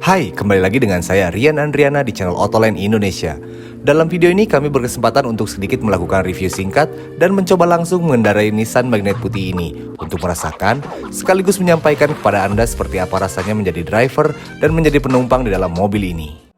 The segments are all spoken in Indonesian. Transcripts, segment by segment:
Hai, kembali lagi dengan saya Rian Andriana di channel Autoland Indonesia. Dalam video ini kami berkesempatan untuk sedikit melakukan review singkat dan mencoba langsung mengendarai Nissan Magnite putih ini untuk merasakan sekaligus menyampaikan kepada Anda seperti apa rasanya menjadi driver dan menjadi penumpang di dalam mobil ini.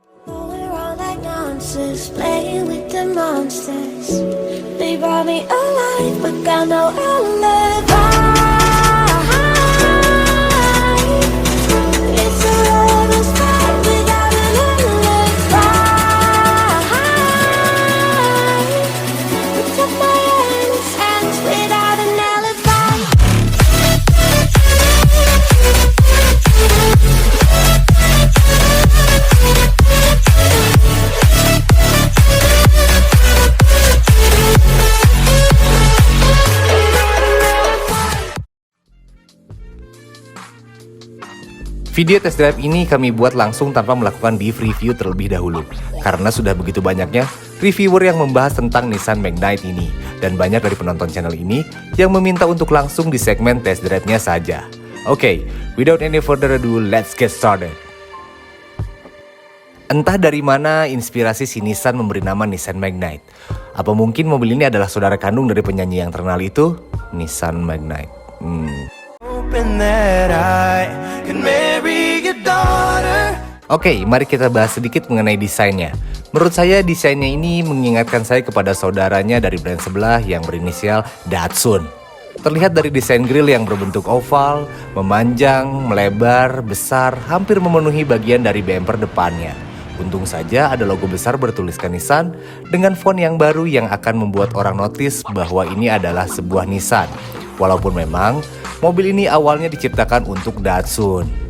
Video test drive ini kami buat langsung tanpa melakukan deep review terlebih dahulu, karena sudah begitu banyaknya reviewer yang membahas tentang Nissan Magnite ini, dan banyak dari penonton channel ini yang meminta untuk langsung di segmen test drive-nya saja. Oke, without any further ado, let's get started. Entah dari mana inspirasi si Nissan memberi nama Nissan Magnite. Apa mungkin mobil ini adalah saudara kandung dari penyanyi yang terkenal itu, Nissan Magnite? Oke, mari kita bahas sedikit mengenai desainnya. Menurut saya desainnya ini mengingatkan saya kepada saudaranya dari brand sebelah yang berinisial Datsun. Terlihat dari desain grill yang berbentuk oval, memanjang, melebar, besar, hampir memenuhi bagian dari bumper depannya. Untung saja ada logo besar bertuliskan Nissan dengan font yang baru yang akan membuat orang notice bahwa ini adalah sebuah Nissan. Walaupun memang mobil ini awalnya diciptakan untuk Datsun.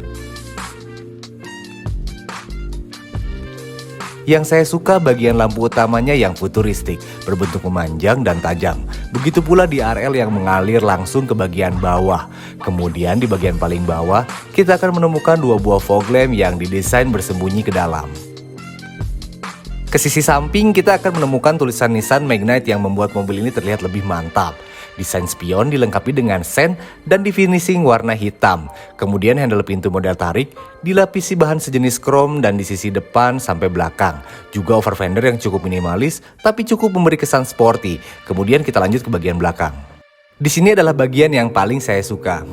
Yang saya suka bagian lampu utamanya yang futuristik, berbentuk memanjang dan tajam. Begitu pula di RL yang mengalir langsung ke bagian bawah. Kemudian di bagian paling bawah, kita akan menemukan dua buah fog lamp yang didesain bersembunyi ke dalam. Ke sisi samping kita akan menemukan tulisan Nissan Magnite yang membuat mobil ini terlihat lebih mantap. Desain spion dilengkapi dengan sen dan di finishing warna hitam. Kemudian handle pintu model tarik dilapisi bahan sejenis krom dan di sisi depan sampai belakang. Juga over fender yang cukup minimalis tapi cukup memberi kesan sporty. Kemudian kita lanjut ke bagian belakang. Di sini adalah bagian yang paling saya suka.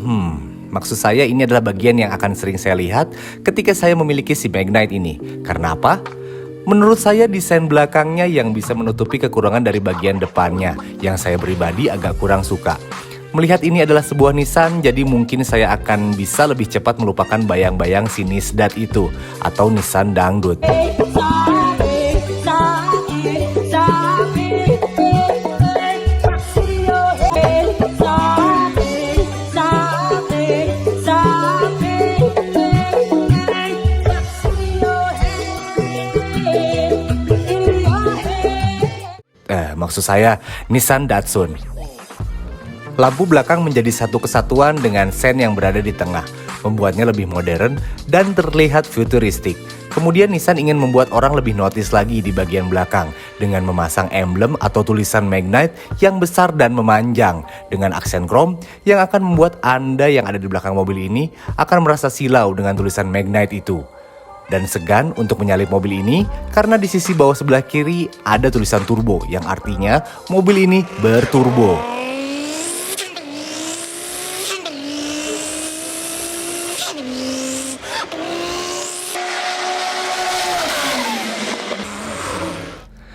Maksud saya ini adalah bagian yang akan sering saya lihat ketika saya memiliki si Magnite ini. Karena apa? Menurut saya desain belakangnya yang bisa menutupi kekurangan dari bagian depannya yang saya pribadi agak kurang suka. Melihat ini adalah sebuah Nissan, jadi mungkin saya akan bisa lebih cepat melupakan bayang-bayang si Nisdat itu atau Nissan Dangdut. Maksud saya Nissan Datsun. Lampu belakang menjadi satu kesatuan dengan sen yang berada di tengah, membuatnya lebih modern dan terlihat futuristik. Kemudian Nissan ingin membuat orang lebih notice lagi di bagian belakang dengan memasang emblem atau tulisan Magnite yang besar dan memanjang dengan aksen krom yang akan membuat Anda yang ada di belakang mobil ini akan merasa silau dengan tulisan Magnite itu. Dan segan untuk menyalip mobil ini karena di sisi bawah sebelah kiri ada tulisan turbo yang artinya mobil ini berturbo.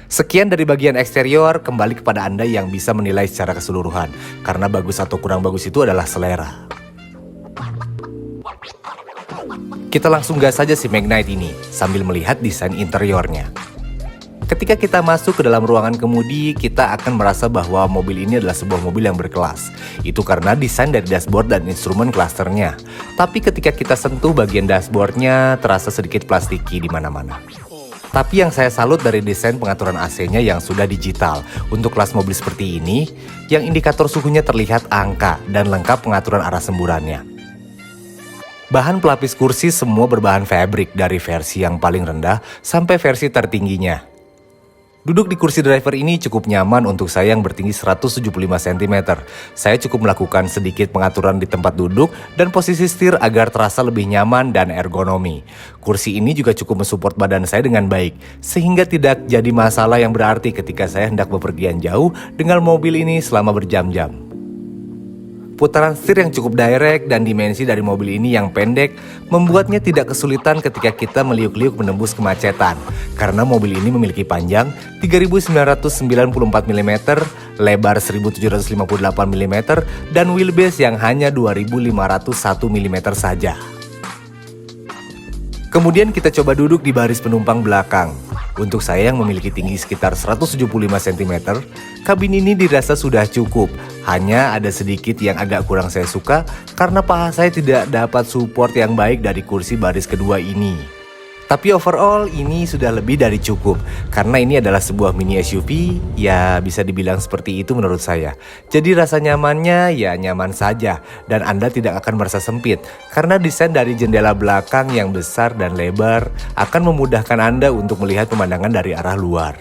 Sekian dari bagian eksterior, kembali kepada Anda yang bisa menilai secara keseluruhan karena bagus atau kurang bagus itu adalah selera. Kita langsung gas saja si Magnite ini sambil melihat desain interiornya. Ketika kita masuk ke dalam ruangan kemudi, kita akan merasa bahwa mobil ini adalah sebuah mobil yang berkelas. Itu karena desain dari dashboard dan instrumen clusternya. Tapi ketika kita sentuh bagian dashboardnya, terasa sedikit plastiki di mana-mana. Tapi yang saya salut dari desain pengaturan AC-nya yang sudah digital. Untuk kelas mobil seperti ini, yang indikator suhunya terlihat angka dan lengkap pengaturan arah semburannya. Bahan pelapis kursi semua berbahan fabric dari versi yang paling rendah sampai versi tertingginya. Duduk di kursi driver ini cukup nyaman untuk saya yang bertinggi 175 cm. Saya cukup melakukan sedikit pengaturan di tempat duduk dan posisi setir agar terasa lebih nyaman dan ergonomi. Kursi ini juga cukup mensupport badan saya dengan baik, sehingga tidak jadi masalah yang berarti ketika saya hendak bepergian jauh dengan mobil ini selama berjam-jam. Putaran setir yang cukup direct dan dimensi dari mobil ini yang pendek membuatnya tidak kesulitan ketika kita meliuk-liuk menembus kemacetan. Karena mobil ini memiliki panjang 3.994 mm, lebar 1.758 mm, dan wheelbase yang hanya 2.501 mm saja. Kemudian kita coba duduk di baris penumpang belakang. Untuk saya yang memiliki tinggi sekitar 175 cm, kabin ini dirasa sudah cukup. Hanya ada sedikit yang agak kurang saya suka karena paha saya tidak dapat support yang baik dari kursi baris kedua ini. Tapi overall ini sudah lebih dari cukup karena ini adalah sebuah mini SUV, ya bisa dibilang seperti itu menurut saya. Jadi rasa nyamannya ya nyaman saja dan Anda tidak akan merasa sempit karena desain dari jendela belakang yang besar dan lebar akan memudahkan Anda untuk melihat pemandangan dari arah luar.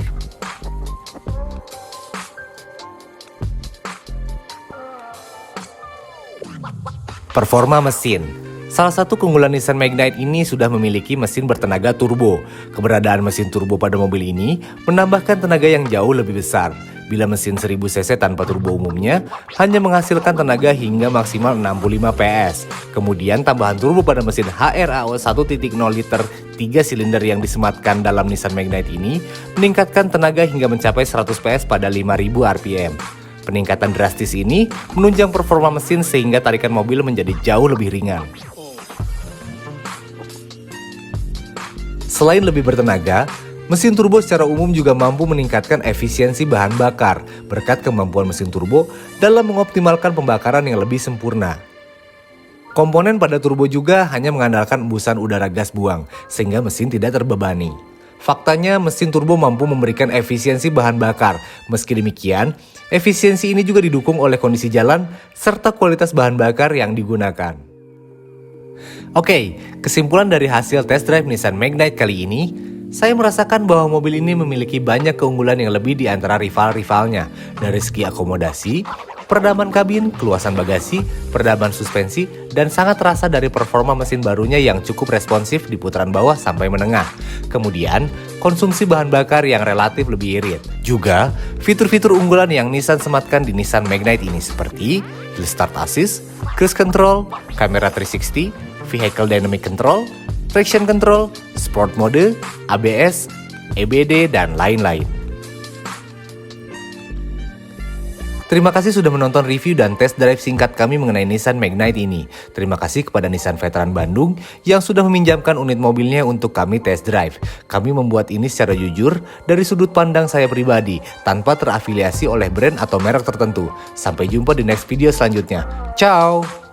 Performa mesin. Salah satu keunggulan Nissan Magnite ini sudah memiliki mesin bertenaga turbo. Keberadaan mesin turbo pada mobil ini menambahkan tenaga yang jauh lebih besar. Bila mesin 1000 cc tanpa turbo umumnya hanya menghasilkan tenaga hingga maksimal 65 PS. Kemudian tambahan turbo pada mesin HRAO 1.0 liter 3 silinder yang disematkan dalam Nissan Magnite ini meningkatkan tenaga hingga mencapai 100 PS pada 5000 rpm. Peningkatan drastis ini menunjang performa mesin sehingga tarikan mobil menjadi jauh lebih ringan. Selain lebih bertenaga, mesin turbo secara umum juga mampu meningkatkan efisiensi bahan bakar berkat kemampuan mesin turbo dalam mengoptimalkan pembakaran yang lebih sempurna. Komponen pada turbo juga hanya mengandalkan embusan udara gas buang, sehingga mesin tidak terbebani. Faktanya, mesin turbo mampu memberikan efisiensi bahan bakar. Meski demikian, efisiensi ini juga didukung oleh kondisi jalan serta kualitas bahan bakar yang digunakan. Oke, kesimpulan dari hasil test drive Nissan Magnite kali ini, saya merasakan bahwa mobil ini memiliki banyak keunggulan yang lebih di antara rival-rivalnya. Dari segi akomodasi, peredaman kabin, keluasan bagasi, peredaman suspensi, dan sangat terasa dari performa mesin barunya yang cukup responsif di putaran bawah sampai menengah. Kemudian, konsumsi bahan bakar yang relatif lebih irit. Juga, fitur-fitur unggulan yang Nissan sematkan di Nissan Magnite ini seperti Hill Start Assist, Cruise Control, Kamera 360, Vehicle Dynamic Control, Traction Control, Sport Mode, ABS, EBD, dan lain-lain. Terima kasih sudah menonton review dan test drive singkat kami mengenai Nissan Magnite ini. Terima kasih kepada Nissan Veteran Bandung yang sudah meminjamkan unit mobilnya untuk kami test drive. Kami membuat ini secara jujur dari sudut pandang saya pribadi, tanpa terafiliasi oleh brand atau merek tertentu. Sampai jumpa di next video selanjutnya. Ciao!